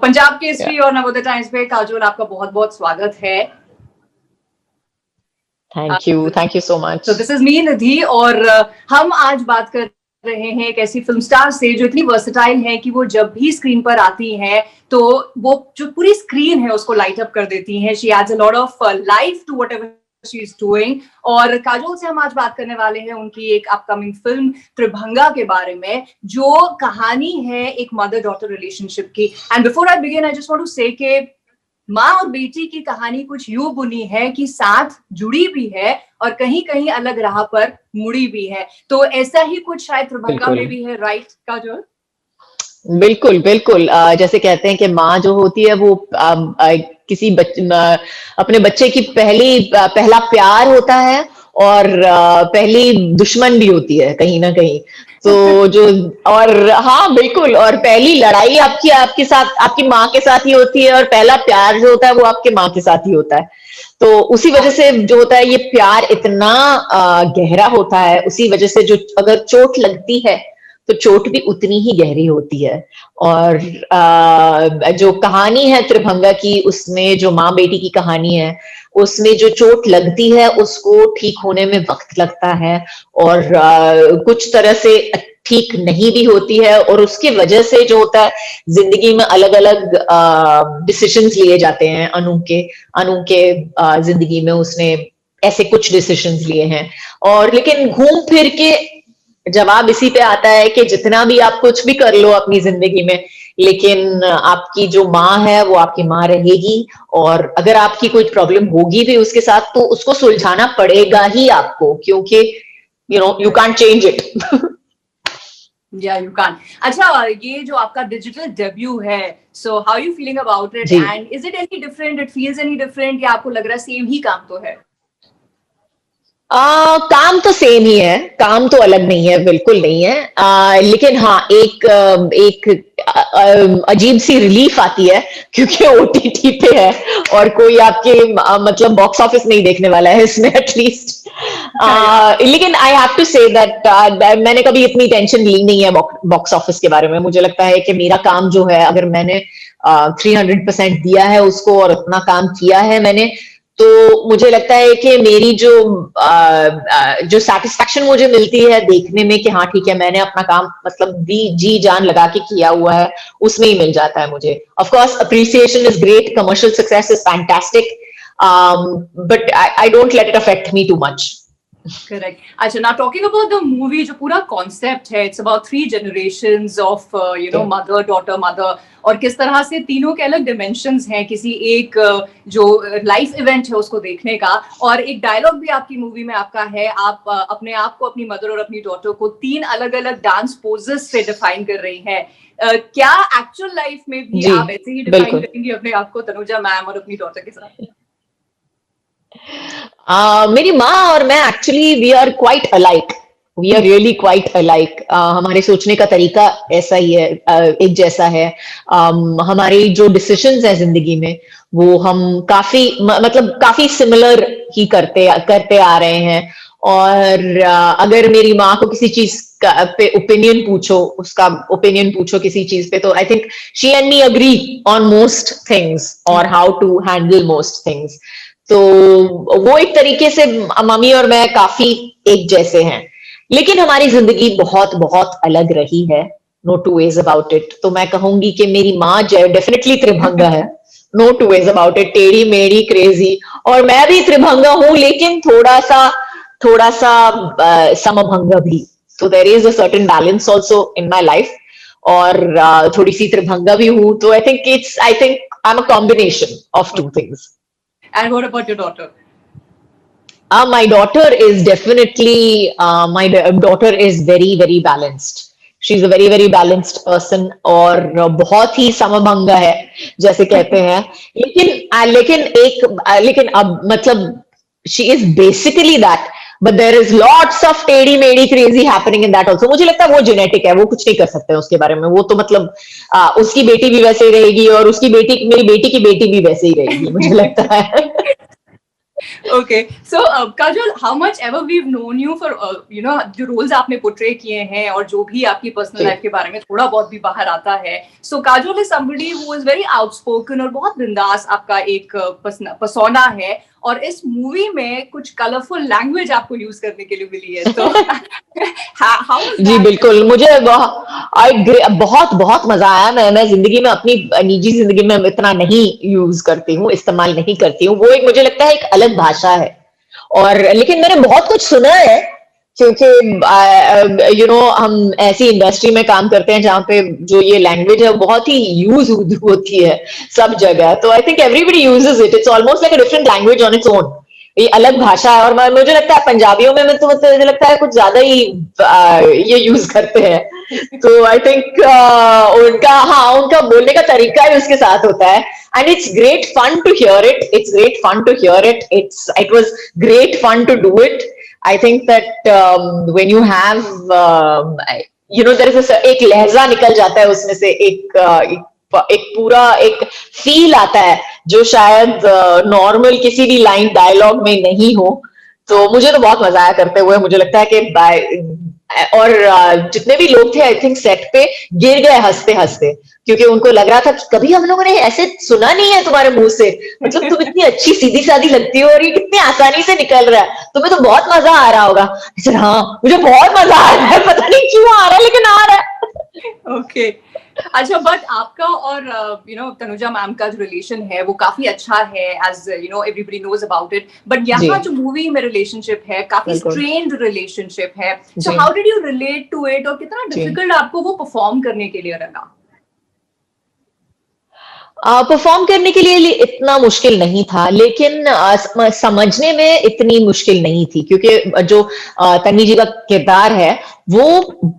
पंजाब केसरी और नवोदय टाइम्स पे काजोल आपका बहुत बहुत स्वागत है। Thank you so much. तो दिस इज मी निधि और हम आज बात कर रहे हैं एक ऐसी फिल्म स्टार से जो इतनी वर्सेटाइल है कि वो जब भी स्क्रीन पर आती है तो वो जो पूरी स्क्रीन है उसको लाइट अप कर देती है। She adds a lot of life to whatever she is doing. और काजोल से हम आज बात करने वाले हैं उनकी एक अपकमिंग फिल्म त्रिभंगा के बारे में, जो कहानी है एक मदर डॉटर रिलेशनशिप की। And before I begin I just want to say कि माँ और बेटी की कहानी कुछ यूं बुनी है कि साथ जुड़ी भी है और कहीं कहीं अलग राह पर मुड़ी भी है। तो ऐसा ही कुछ शायद त्रिभंगा में भी है, राइट काजोल? बिल्कुल बिल्कुल। जैसे कहते हैं कि माँ जो होती है वो किसी अपने बच्चे की पहला प्यार होता है और पहली दुश्मन भी होती है कहीं ना कहीं। तो जो और हाँ बिल्कुल, और पहली लड़ाई आपके साथ, आपकी माँ के साथ ही होती है, और पहला प्यार जो होता है वो आपके माँ के साथ ही होता है। तो उसी वजह से जो होता है ये प्यार इतना गहरा होता है। उसी वजह से जो अगर चोट लगती है तो चोट भी उतनी ही गहरी होती है। और जो कहानी है त्रिभंगा की, उसमें जो माँ बेटी की कहानी है, उसमें जो चोट लगती है उसको ठीक होने में वक्त लगता है, और कुछ तरह से ठीक नहीं भी होती है, और उसकी वजह से जो होता है जिंदगी में अलग अलग डिसीजंस लिए जाते हैं। अनु के जिंदगी में उसने ऐसे कुछ डिसीजंस लिए हैं, और लेकिन घूम फिर के जवाब इसी पे आता है कि जितना भी आप कुछ भी कर लो अपनी जिंदगी में, लेकिन आपकी जो माँ है वो आपकी माँ रहेगी। और अगर आपकी कोई प्रॉब्लम होगी भी उसके साथ तो उसको सुलझाना पड़ेगा ही आपको, क्योंकि यू कांट चेंज इट। या यू कैन। अच्छा, ये जो आपका डिजिटल डेब्यू है, so how you feeling about it and is it any different? It feels any different या आपको लग रहा है सेम ही काम तो है? काम तो सेम ही है, काम तो अलग नहीं है, बिल्कुल नहीं है। लेकिन हाँ, एक अजीब सी रिलीफ आती है क्योंकि ओटीटी पे है और कोई आपके मतलब बॉक्स ऑफिस नहीं देखने वाला है इसमें एटलीस्ट। लेकिन I have to say that मैंने कभी इतनी टेंशन ली नहीं है बॉक्स ऑफिस के बारे में। मुझे लगता है कि मेरा काम जो है, अगर मैंने 300% दिया है उसको और उतना काम किया है मैंने, तो मुझे लगता है कि मेरी जो सेटिस्फेक्शन मुझे मिलती है देखने में कि हाँ ठीक है, मैंने अपना काम मतलब जी जान लगा के किया हुआ है, उसमें ही मिल जाता है मुझे। Of course appreciation is great, commercial success is fantastic, but I don't let it affect me too much. Correct. अच्छा, now talking about the movie, जो पूरा concept है, it's about 3 generations of mother, daughter, mother, और किस तरह से तीनों के अलग dimensions हैं किसी एक जो लाइफ इवेंट है उसको देखने का। और एक डायलॉग भी आपकी मूवी में आपका है, आप अपने आप को, अपनी मदर और अपनी डॉटर को 3 अलग अलग डांस पोजेस से डिफाइन कर रही हैं। क्या एक्चुअल लाइफ में भी आप ऐसे ही डिफाइन करेंगी अपने आप को तनुजा मैम और अपनी डॉटर के साथ? मेरी माँ और मैं actually we are quite alike, we are really quite alike. हमारे सोचने का तरीका ऐसा ही है, एक जैसा है। हमारे जो डिसीजंस है जिंदगी में वो हम काफी मतलब काफी सिमिलर ही करते आ रहे हैं। और अगर मेरी माँ को किसी चीज पे ओपिनियन पूछो, उसका ओपिनियन पूछो किसी चीज पे, तो I think she and me agree on most things और how to handle most things. तो वो एक तरीके से मम्मी और मैं काफी एक जैसे हैं, लेकिन हमारी जिंदगी बहुत बहुत अलग रही है, no two ways about it. तो मैं कहूंगी कि मेरी माँ डेफिनेटली त्रिभंगा है, no two ways about it, टेढ़ी मेढ़ी क्रेजी। और मैं भी त्रिभंगा हूं, लेकिन थोड़ा सा समभंगा भी। So there is a certain balance also in my life, और थोड़ी सी त्रिभंगा भी हूं। तो I think I am a combination of two things. And what about your daughter? My daughter is definitely, my daughter is very, very balanced. She's a very, very balanced person और बहुत ही समभंगा है जैसे कहते हैं। लेकिन अब मतलब she is basically that, but there is lots of टेढ़ी मेढ़ी crazy happening in that also. मुझे लगता है वो जेनेटिक है, वो कुछ नहीं कर सकते उसके बारे में। वो तो मतलब उसकी बेटी भी वैसे ही रहेगी और उसकी बेटी, मेरी बेटी की बेटी भी वैसे ही रहेगी, मुझे लगता है। Okay, so Kajol, how much ever we've known you for जो रोल्स आपने पोर्ट्रे किए हैं और जो भी आपकी पर्सनल लाइफ के बारे में थोड़ा बहुत भी बाहर आता है, so Kajol is somebody who is very outspoken और बहुत बिंदास आपका एक पर्सोना है, और इस मूवी में कुछ कलरफुल लैंग्वेज आपको यूज करने के लिए मिली है, तो how was जी that? बिल्कुल, मुझे बहुत बहुत मजा आया। मैं जिंदगी में अपनी निजी जिंदगी में इतना नहीं यूज करती हूँ, इस्तेमाल नहीं करती हूँ। वो एक मुझे लगता है एक अलग भाषा है, और लेकिन मैंने बहुत कुछ सुना है, क्योंकि हम ऐसी इंडस्ट्री में काम करते हैं जहाँ पे जो ये लैंग्वेज है वो बहुत ही यूज होती है सब जगह। तो I think everybody uses it, it's almost like a different language on its own. ये अलग भाषा है, और मुझे लगता है पंजाबियों में तो मतलब मुझे लगता है कुछ ज्यादा ही ये यूज करते हैं। तो आई थिंक उनका बोलने का तरीका ही उसके साथ होता है, and it's great fun to hear it. It's great fun to hear it. It was great fun to do it. I think that when you have there is एक लहजा निकल जाता है उसमें से, एक पूरा एक फील आता है जो शायद नॉर्मल किसी भी लाइन डायलॉग में नहीं हो। तो मुझे तो बहुत मजा आया करते हुए। मुझे लगता है कि और जितने भी लोग थे आई थिंक सेट पे गिर गए हंसते हंसते, क्योंकि उनको लग रहा था कि कभी हम लोगों ने ऐसे सुना नहीं है तुम्हारे मुंह से, मतलब तुम इतनी अच्छी सीधी सादी लगती हो और ये कितनी आसानी से निकल रहा है, तुम्हें तो बहुत मजा आ रहा होगा। सर हाँ, मुझे बहुत मजा आ रहा है, पता नहीं क्यों आ रहा है लेकिन आ रहा है। ओके, अच्छा, बट आपका और तनुजा मैम का जो रिलेशन है वो काफी अच्छा है, as everybody knows about it, but यहाँ जो मूवी में रिलेशनशिप है काफी स्ट्रेन्ड रिलेशनशिप है, so how did you relate to it, और कितना डिफिकल्ट आपको वो परफॉर्म करने के लिए लगा? परफॉर्म करने के लिए इतना मुश्किल नहीं था, लेकिन समझने में इतनी मुश्किल नहीं थी, क्योंकि जो तन्वी जी का किरदार है वो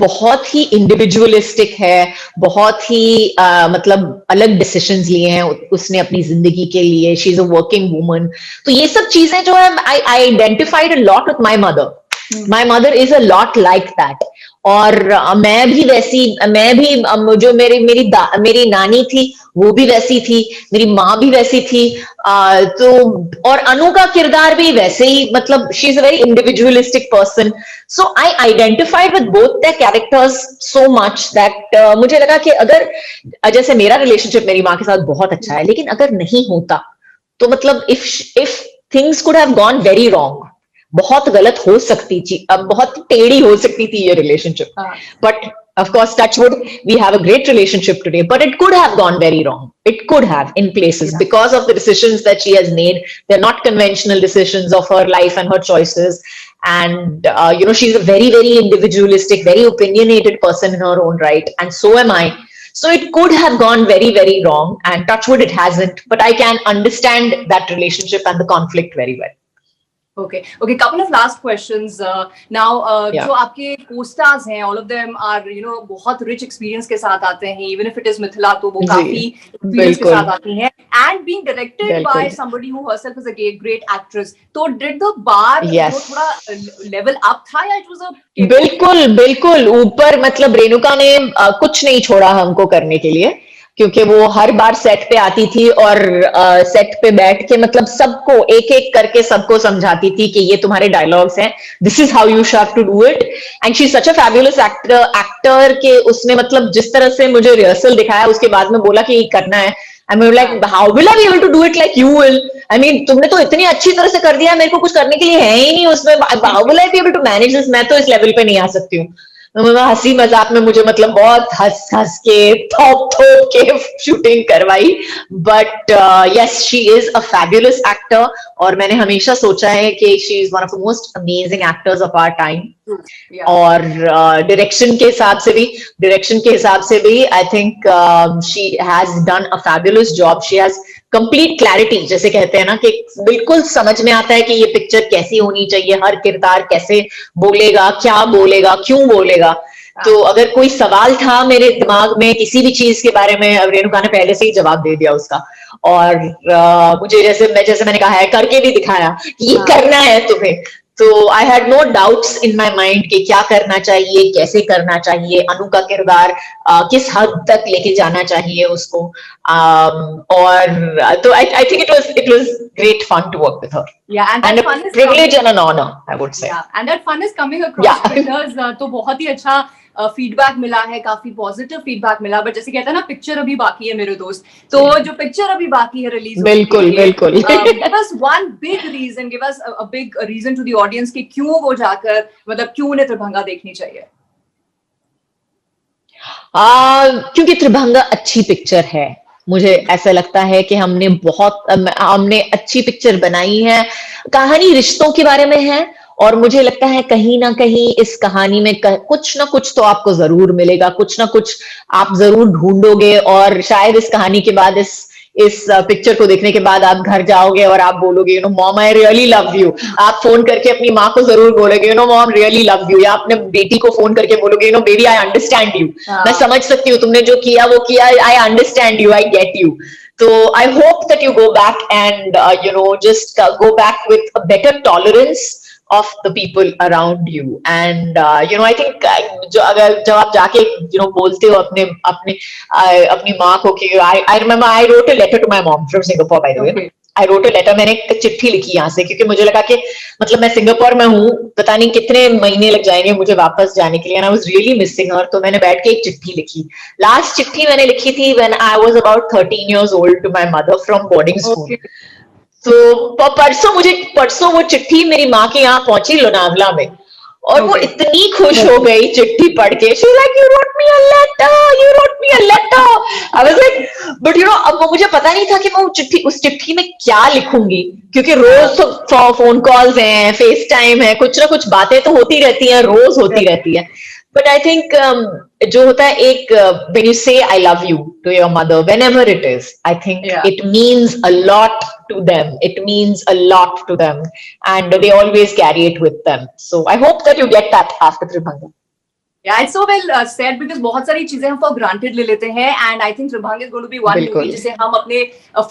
बहुत ही इंडिविजुअलिस्टिक है, बहुत ही मतलब अलग डिसीजंस लिए हैं उसने अपनी जिंदगी के लिए। She is a working woman, तो ये सब चीजें जो है आई identified a lot with my mother. My mother is a lot like that, और मैं भी जो मेरी नानी थी वो भी वैसी थी, मेरी माँ भी वैसी थी। तो और अनु का किरदार भी वैसे ही, मतलब she is a very individualistic person, so I identified with both the characters so much that मुझे लगा कि अगर जैसे मेरा रिलेशनशिप मेरी माँ के साथ बहुत अच्छा है, लेकिन अगर नहीं होता तो मतलब if things could have gone very wrong, बहुत गलत हो सकती थी, अब बहुत टेढ़ी हो सकती थी ये relationship. But of course, touch wood, we have a great relationship today, but it could have gone very wrong. It could have in places because of the decisions that she has made. They're not conventional decisions of her life and her choices. And, she's a very, very individualistic, very opinionated person in her own right. And so am I. So it could have gone very, very wrong. And touch wood, it hasn't. But I can understand that relationship and the conflict very well. Okay, couple of last questions now. जो आपके co-stars हैं, all of them are बहुत rich experience के साथ आते हैं, even if it is Mithila तो वो काफी experience के साथ आती हैं, and being directed by somebody who herself is a great actress. तो did the bar थोड़ा level up था, या it was a बिल्कुल ऊपर, मतलब रेणुका ने कुछ नहीं छोड़ा हमको करने के लिए, क्योंकि वो हर बार सेट पे आती थी और सेट पे बैठ के मतलब सबको एक एक करके सबको समझाती थी कि ये तुम्हारे डायलॉग्स हैं, this is how you have to do it. And she is such a fabulous actor के उसने मतलब जिस तरह से मुझे रिहर्सल दिखाया, उसके बाद में बोला कि ये करना है, I mean like how will I be able to do it like you will, I mean तुमने तो इतनी अच्छी तरह से कर दिया, मेरे को कुछ करने के लिए है ही नहीं उसमें, how will I be able to manage this, मैं तो इस लेवल पे नहीं आ सकती हूँ। हंसी मजाक में मुझे मतलब बहुत हंस के थोप के शूटिंग करवाई, but yes she is a fabulous actor, और मैंने हमेशा सोचा है कि she is one of the most amazing actors of our time. और डायरेक्शन के हिसाब से भी I think she has done a fabulous job. She has complete clarity, जैसे कहते हैं ना कि बिल्कुल समझ में आता है कि ये पिक्चर कैसी होनी चाहिए, हर किरदार कैसे बोलेगा, क्या बोलेगा, क्यों बोलेगा। तो अगर कोई सवाल था मेरे दिमाग में किसी भी चीज के बारे में, रेणुका ने पहले से ही जवाब दे दिया उसका, और मुझे जैसे मैंने कहा है करके भी दिखाया कि ये करना है तुम्हें, तो I had no doubts in my mind कि क्या करना चाहिए, कैसे करना चाहिए, अनु का किरदार किस हद तक लेके जाना चाहिए उसको, और तो I think it was great fun to work with her, Yeah, and and that a fun is privilege coming. And an honour I would say. Yeah, and that fun is coming across Yeah. Twitters. तो बहुत ही अच्छा feedback मिला है, काफी positive feedback मिला, but जैसे कहते हैं ना, पिक्चर अभी बाकी है मेरे दोस्त, तो जो पिक्चर अभी बाकी है रिलीज बिल्कुल बिल्कुल. Give us one big reason, give us a big reason to the audience कि क्यों वो जाकर, मतलब क्यों उन्हें त्रिभंगा देखनी चाहिए. क्योंकि त्रिभंगा अच्छी पिक्चर है. मुझे ऐसा लगता है कि हमने अच्छी पिक्चर बनाई है. कहानी रिश्तों के बारे में है, और मुझे लगता है कहीं ना कहीं इस कहानी में कुछ ना कुछ तो आपको जरूर मिलेगा, कुछ ना कुछ आप जरूर ढूंढोगे, और शायद इस कहानी के बाद, इस पिक्चर को देखने के बाद आप घर जाओगे और आप बोलोगे, mom I really love you. आप फोन करके अपनी माँ को जरूर बोलोगे, मॉम रियली लव यू, या अपने बेटी को फोन करके बोलोगे, बेबी आई अंडरस्टैंड यू. मैं समझ सकती हूँ तुमने जो किया वो किया, I understand you, I get you. So I hope that you go back and just go back with a better tolerance of the people around you. And I think जब आप जाके बोलते हो अपनी माँ को कि I remember I wrote a letter to my mom from Singapore, by the way. Okay. I wrote a letter. मैंने एक चिट्ठी लिखी यहाँ से, क्योंकि मुझे लगा कि मतलब मैं सिंगापुर में हूँ, पता नहीं कितने महीने लग जाएंगे मुझे वापस जाने के लिए, and I was really missing her. तो मैंने बैठ के एक चिट्ठी लिखी. लास्ट चिट्ठी मैंने लिखी थी when I was about 13 years old to my mother from boarding school. Okay. तो परसों वो चिट्ठी मेरी माँ के यहाँ पहुंची लोनावला में, और वो इतनी खुश हो गई चिट्ठी पढ़ के. She was like, you wrote me a letter, you wrote me a letter. I was like, but अब वो मुझे पता नहीं था कि मैं उस चिट्ठी में क्या लिखूंगी, क्योंकि रोज तो फोन कॉल्स हैं, फेस टाइम है, कुछ ना कुछ बातें तो होती रहती हैं, रोज होती रहती है. But I think जो होता है when you say I love you to your mother, whenever it is, I think it means a lot to them. It means a lot to them, and they always carry it with them. So I hope that you get that after Tribhanga. Yeah, it's so well said, because बहुत सारी चीजें हम for granted ले लेते हैं, and I think Tribhanga is going to be one movie जिसे हम अपने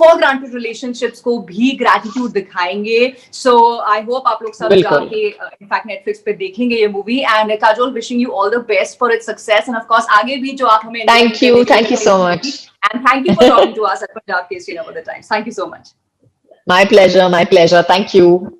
for granted relationships को भी gratitude दिखाएंगे. So I hope आप लोग सब जाके in fact Netflix पे देखेंगे ये movie. And Kajol, wishing you all the best for its success, and of course आगे भी जो आप हमें thank you so much, and thank you for talking to us at Punjab Kesari Number the Times. Thank you so much. My pleasure, thank you.